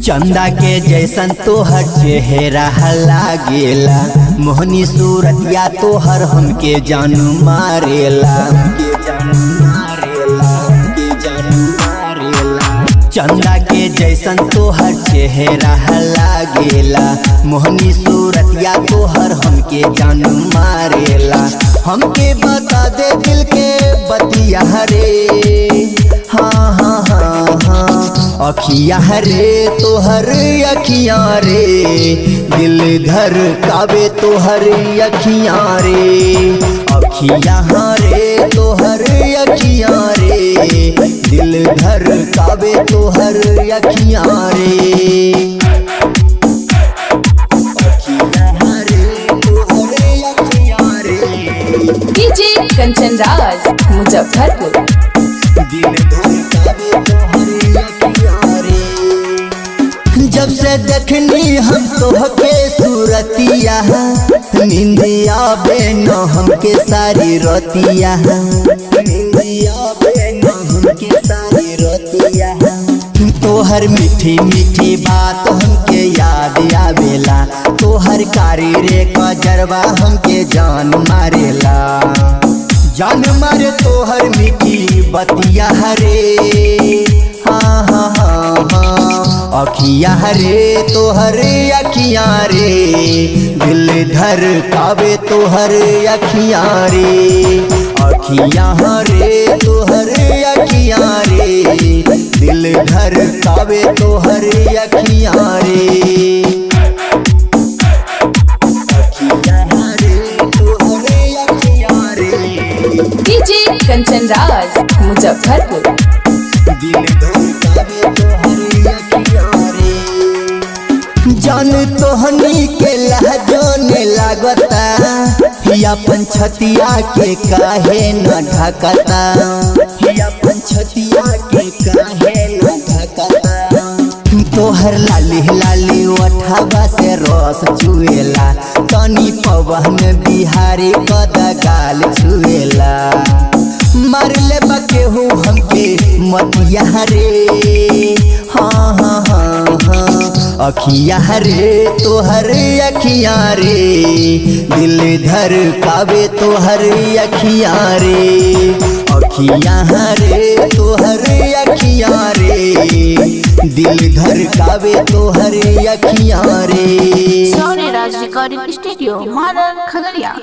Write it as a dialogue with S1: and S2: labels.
S1: चंदा के जैसन तोहर चेहरा लागेला, मोहनी सूरतिया तोहर हमके जानू मारेला, चंदा के जैसन तोहर चेहरा लागेला, मोहनी सूरतिया तोहर हमके जानू मारेला। हमके बता दे दिल के बतिया रे, हाँ हाँ हाँ हाँ अखिया रे तोहर अखिया रे, दिल धर काबे तोहर अखिया रे, अखिया रे तोहर अखिया रे, दिल धर काबे तोहर अखिया रे।
S2: डीजे कंचन राज मुजफ्फरपुर।
S1: जब से देखनी हम तोहके सूरतिया, निंदिया बेन हमके सारी रोतिया, निंदिया बेन हमके सारी रोतिया। तोहर मीठी मीठी बात हमके याद आवेला, तोहर कारी रे कजरवा हमके जान मारेला, जान मारे तोहर मीठी बतिया रे, हाँ हाँ हाँ हाँ अखिया रे तोहर अखिया रे, दिल धर काबे तोहर अखिया रे, अखिया रे तोहर अखिया रे, दिल धर काबे तोहर अखिया रे।
S2: डीजे कंचन राज मुजफ्फरपुर।
S1: जान तोहनी के लहजोने लागता, अपन छतिया के काहे न ढकता, अपन छतिया के काहे न ढकता। तोहर लाली लाली ओठवा से रस चुएला, तनी पवन बिहारी कदा गाल छुएला, मार ले बकेहू हमके मतिया रे, हाँ हाँ हाँ हाँ अखिया रे तोहर अखिया रे, दिल धर काबे तोहर अखिया रे, अखिया रे तोहर अखिया रे, दिल धर काबे तोहर अखिया रे।
S3: शौर्य राज रिकॉर्डिंग स्टूडियो, मारर खगड़िया।